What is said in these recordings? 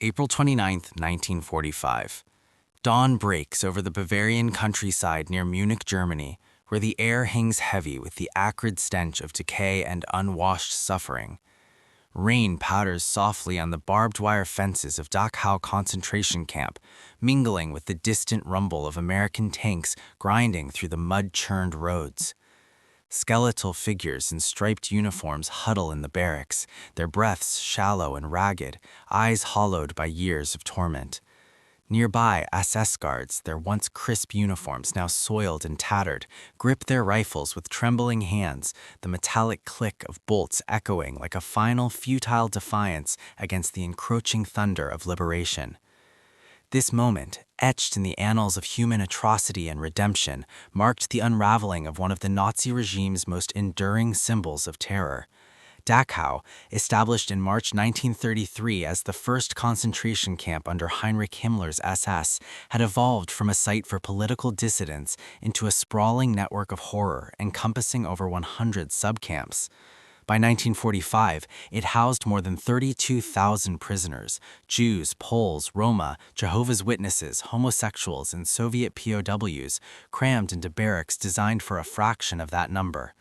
April 29, 1945. Dawn breaks over the Bavarian countryside near Munich, Germany, where the air hangs heavy with the acrid stench of decay and unwashed suffering. Rain powders softly on the barbed wire fences of Dachau concentration camp, mingling with the distant rumble of American tanks grinding through the mud-churned roads. Skeletal figures in striped uniforms huddle in the barracks, their breaths shallow and ragged, eyes hollowed by years of torment. Nearby, SS guards, their once crisp uniforms now soiled and tattered, grip their rifles with trembling hands, the metallic click of bolts echoing like a final futile defiance against the encroaching thunder of liberation. This moment, etched in the annals of human atrocity and redemption, marked the unraveling of one of the Nazi regime's most enduring symbols of terror. Dachau, established in March 1933 as the first concentration camp under Heinrich Himmler's SS, had evolved from a site for political dissidents into a sprawling network of horror encompassing over 100 subcamps. By 1945, it housed more than 32,000 prisoners, Jews, Poles, Roma, Jehovah's Witnesses, homosexuals, and Soviet POWs, crammed into barracks designed for a fraction of that number.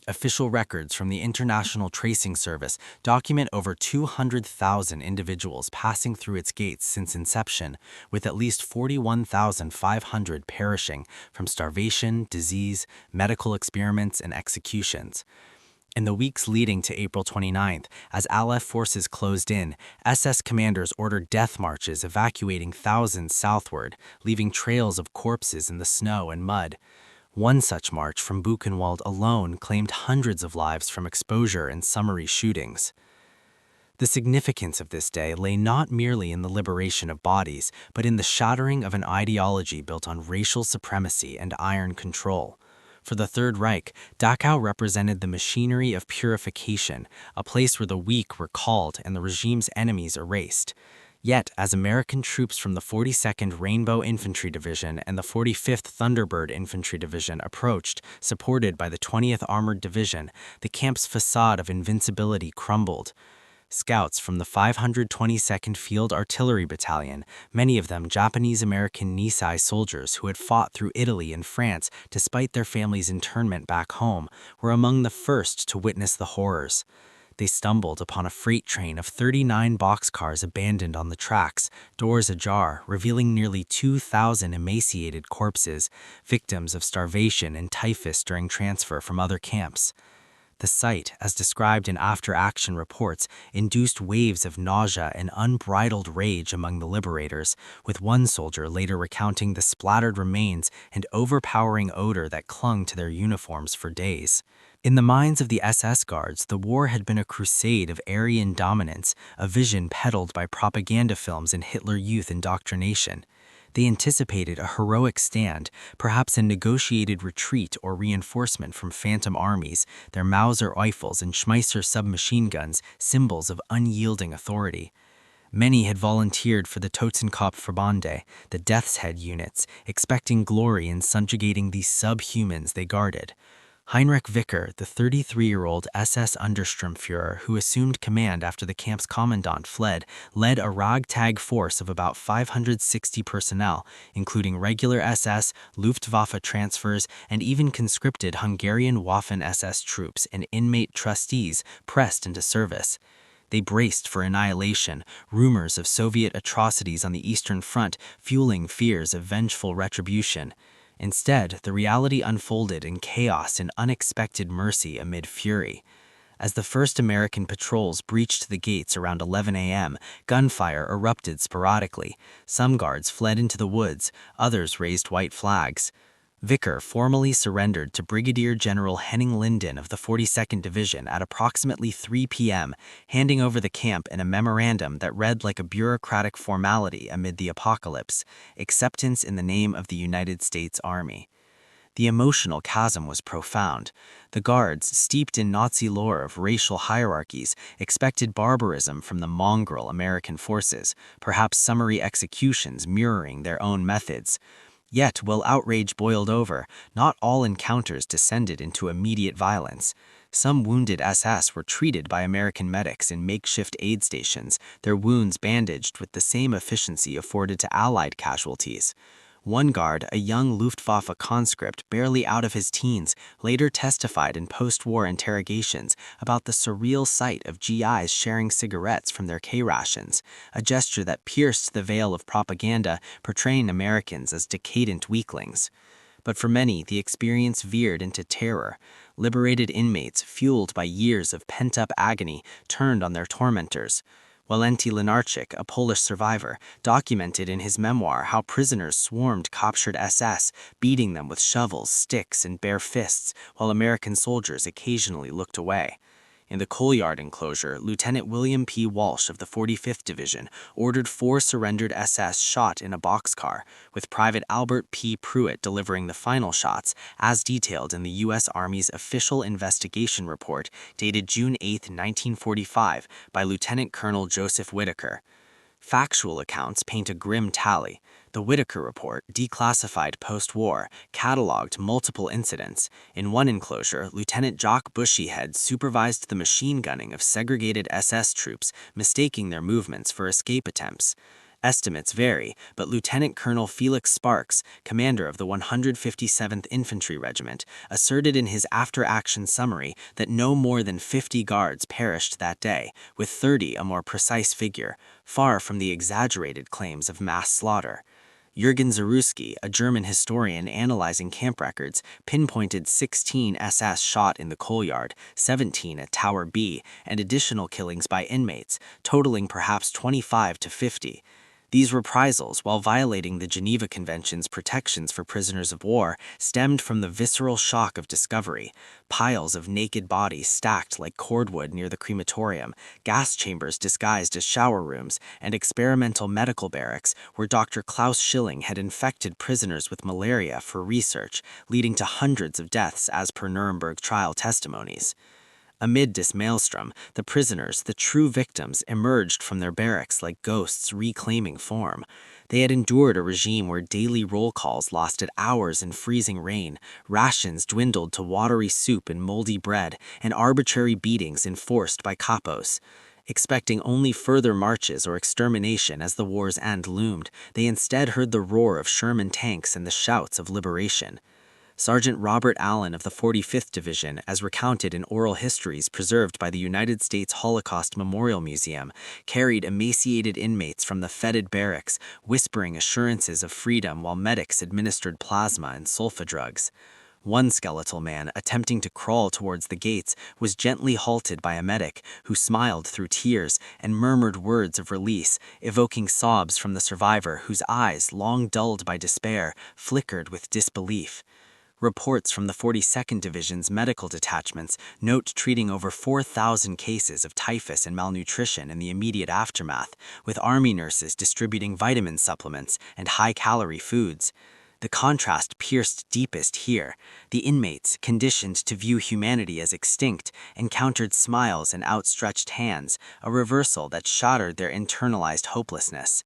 Official records from the International Tracing Service document over 200,000 individuals passing through its gates since inception, with at least 41,500 perishing from starvation, disease, medical experiments, and executions. In the weeks leading to April 29th, as Allied forces closed in, SS commanders ordered death marches evacuating thousands southward, leaving trails of corpses in the snow and mud. One such march from Buchenwald alone claimed hundreds of lives from exposure and summary shootings. The significance of this day lay not merely in the liberation of bodies, but in the shattering of an ideology built on racial supremacy and iron control. For the Third Reich, Dachau represented the machinery of purification, a place where the weak were called and the regime's enemies erased. Yet, as American troops from the 42nd Rainbow Infantry Division and the 45th Thunderbird Infantry Division approached, supported by the 20th Armored Division, the camp's facade of invincibility crumbled. Scouts from the 522nd Field Artillery Battalion, many of them Japanese-American Nisei soldiers who had fought through Italy and France despite their families' internment back home, were among the first to witness the horrors. They stumbled upon a freight train of 39 boxcars abandoned on the tracks, doors ajar, revealing nearly 2,000 emaciated corpses, victims of starvation and typhus during transfer from other camps. The sight, as described in after-action reports, induced waves of nausea and unbridled rage among the liberators, with one soldier later recounting the splattered remains and overpowering odor that clung to their uniforms for days. In the minds of the SS guards, the war had been a crusade of Aryan dominance, a vision peddled by propaganda films and Hitler Youth indoctrination. They anticipated a heroic stand, perhaps a negotiated retreat or reinforcement from phantom armies, their Mauser rifles and Schmeisser submachine guns symbols of unyielding authority. Many had volunteered for the Totenkopfverbände, the Death's Head units, expecting glory in subjugating these subhumans they guarded. Heinrich Wicker, the 33-year-old SS Untersturmführer who assumed command after the camp's commandant fled, led a ragtag force of about 560 personnel, including regular SS, Luftwaffe transfers, and even conscripted Hungarian Waffen-SS troops and inmate trustees pressed into service. They braced for annihilation, rumors of Soviet atrocities on the Eastern Front fueling fears of vengeful retribution. Instead, the reality unfolded in chaos and unexpected mercy amid fury. As the first American patrols breached the gates around 11 a.m., gunfire erupted sporadically. Some guards fled into the woods, others raised white flags. Wicker formally surrendered to Brigadier General Henning Linden of the 42nd Division at approximately 3 p.m., handing over the camp in a memorandum that read like a bureaucratic formality amid the apocalypse: acceptance in the name of the United States Army. The emotional chasm was profound. The guards, steeped in Nazi lore of racial hierarchies, expected barbarism from the mongrel American forces, perhaps summary executions mirroring their own methods. Yet, while outrage boiled over, not all encounters descended into immediate violence. Some wounded SS were treated by American medics in makeshift aid stations, their wounds bandaged with the same efficiency afforded to Allied casualties. One guard, a young Luftwaffe conscript barely out of his teens, later testified in post-war interrogations about the surreal sight of GIs sharing cigarettes from their K-rations, a gesture that pierced the veil of propaganda portraying Americans as decadent weaklings. But for many, the experience veered into terror. Liberated inmates, fueled by years of pent-up agony, turned on their tormentors. Walenty Lenarczyk, a Polish survivor, documented in his memoir how prisoners swarmed captured SS, beating them with shovels, sticks, and bare fists, while American soldiers occasionally looked away. In the coal yard enclosure, Lieutenant William P. Walsh of the 45th Division ordered 4 surrendered SS shot in a boxcar, with Private Albert P. Pruitt delivering the final shots, as detailed in the U.S. Army's official investigation report dated June 8, 1945, by Lieutenant Colonel Joseph Whitaker. Factual accounts paint a grim tally. The Whitaker report, declassified post-war, cataloged multiple incidents. In one enclosure, Lieutenant Jock Bushyhead supervised the machine gunning of segregated SS troops, mistaking their movements for escape attempts. Estimates vary, but Lieutenant Colonel Felix Sparks, commander of the 157th Infantry Regiment, asserted in his after-action summary that no more than 50 guards perished that day, with 30 a more precise figure, far from the exaggerated claims of mass slaughter. Jürgen Zaruski, a German historian analyzing camp records, pinpointed 16 SS shot in the coal yard, 17 at Tower B, and additional killings by inmates, totaling perhaps 25 to 50. These reprisals, while violating the Geneva Convention's protections for prisoners of war, stemmed from the visceral shock of discovery. Piles of naked bodies stacked like cordwood near the crematorium, gas chambers disguised as shower rooms, and experimental medical barracks where Dr. Klaus Schilling had infected prisoners with malaria for research, leading to hundreds of deaths as per Nuremberg trial testimonies. Amid this maelstrom, the prisoners, the true victims, emerged from their barracks like ghosts reclaiming form. They had endured a regime where daily roll calls lasted hours in freezing rain, rations dwindled to watery soup and moldy bread, and arbitrary beatings enforced by capos. Expecting only further marches or extermination as the war's end loomed, they instead heard the roar of Sherman tanks and the shouts of liberation. Sergeant Robert Allen of the 45th Division, as recounted in oral histories preserved by the United States Holocaust Memorial Museum, carried emaciated inmates from the fetid barracks, whispering assurances of freedom while medics administered plasma and sulfa drugs. One skeletal man, attempting to crawl towards the gates, was gently halted by a medic who smiled through tears and murmured words of release, evoking sobs from the survivor whose eyes, long dulled by despair, flickered with disbelief. Reports from the 42nd Division's medical detachments note treating over 4,000 cases of typhus and malnutrition in the immediate aftermath, with Army nurses distributing vitamin supplements and high-calorie foods. The contrast pierced deepest here. The inmates, conditioned to view humanity as extinct, encountered smiles and outstretched hands, a reversal that shattered their internalized hopelessness.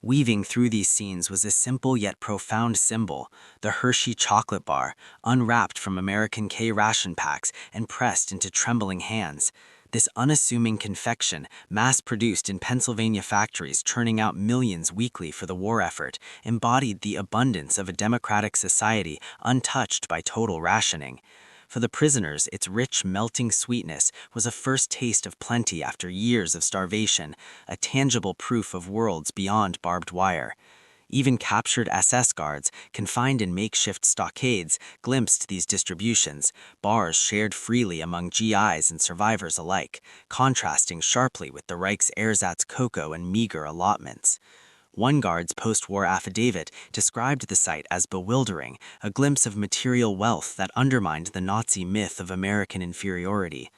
Weaving through these scenes was a simple yet profound symbol, the Hershey chocolate bar, unwrapped from American K ration packs and pressed into trembling hands. This unassuming confection, mass-produced in Pennsylvania factories churning out millions weekly for the war effort, embodied the abundance of a democratic society untouched by total rationing. For the prisoners, its rich, melting sweetness was a first taste of plenty after years of starvation, a tangible proof of worlds beyond barbed wire. Even captured SS guards, confined in makeshift stockades, glimpsed these distributions, bars shared freely among GIs and survivors alike, contrasting sharply with the Reich's ersatz cocoa and meager allotments. One guard's post-war affidavit described the sight as bewildering, a glimpse of material wealth that undermined the Nazi myth of American inferiority.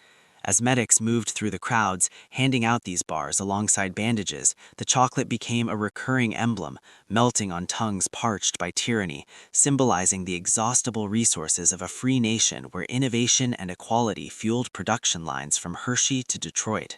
As medics moved through the crowds, handing out these bars alongside bandages, the chocolate became a recurring emblem, melting on tongues parched by tyranny, symbolizing the exhaustible resources of a free nation where innovation and equality fueled production lines from Hershey to Detroit.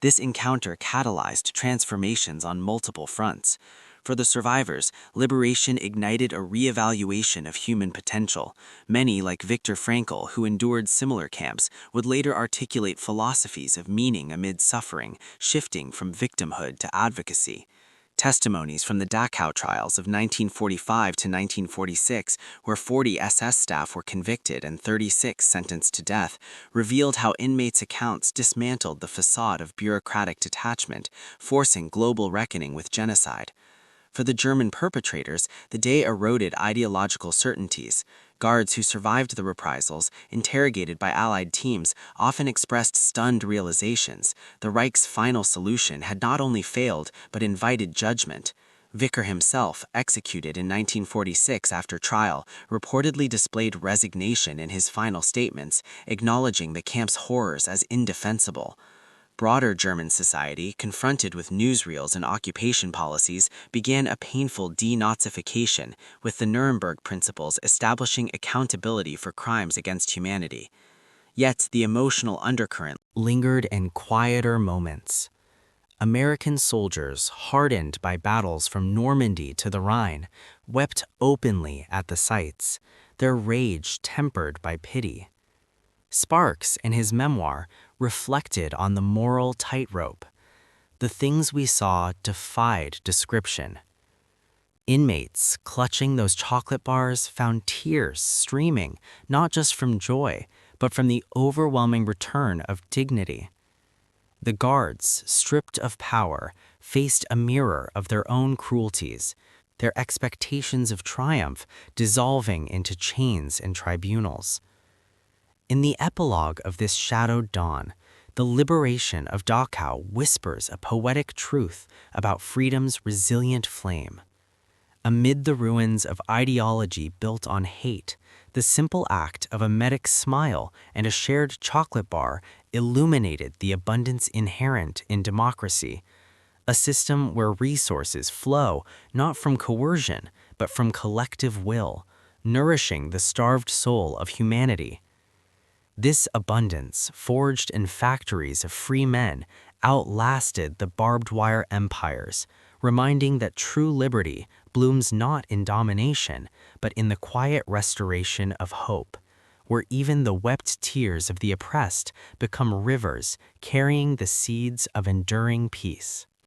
This encounter catalyzed transformations on multiple fronts. For the survivors, liberation ignited a reevaluation of human potential. Many, like Viktor Frankl, who endured similar camps, would later articulate philosophies of meaning amid suffering, shifting from victimhood to advocacy. Testimonies from the Dachau trials of 1945 to 1946, where 40 SS staff were convicted and 36 sentenced to death, revealed how inmates' accounts dismantled the facade of bureaucratic detachment, forcing global reckoning with genocide. For the German perpetrators, the day eroded ideological certainties. Guards who survived the reprisals, interrogated by Allied teams, often expressed stunned realizations. The Reich's final solution had not only failed, but invited judgment. Vicker himself, executed in 1946 after trial, reportedly displayed resignation in his final statements, acknowledging the camp's horrors as indefensible. Broader German society, confronted with newsreels and occupation policies, began a painful denazification, with the Nuremberg Principles establishing accountability for crimes against humanity. Yet the emotional undercurrent lingered in quieter moments. American soldiers, hardened by battles from Normandy to the Rhine, wept openly at the sights, their rage tempered by pity. Sparks, in his memoir, reflected on the moral tightrope. The things we saw defied description. Inmates, clutching those chocolate bars, found tears streaming not just from joy, but from the overwhelming return of dignity. The guards, stripped of power, faced a mirror of their own cruelties, their expectations of triumph dissolving into chains and tribunals. In the epilogue of this shadowed dawn, the liberation of Dachau whispers a poetic truth about freedom's resilient flame. Amid the ruins of ideology built on hate, the simple act of a medic's smile and a shared chocolate bar illuminated the abundance inherent in democracy, a system where resources flow not from coercion, but from collective will, nourishing the starved soul of humanity. This abundance, forged in factories of free men, outlasted the barbed wire empires, reminding that true liberty blooms not in domination, but in the quiet restoration of hope, where even the wept tears of the oppressed become rivers carrying the seeds of enduring peace.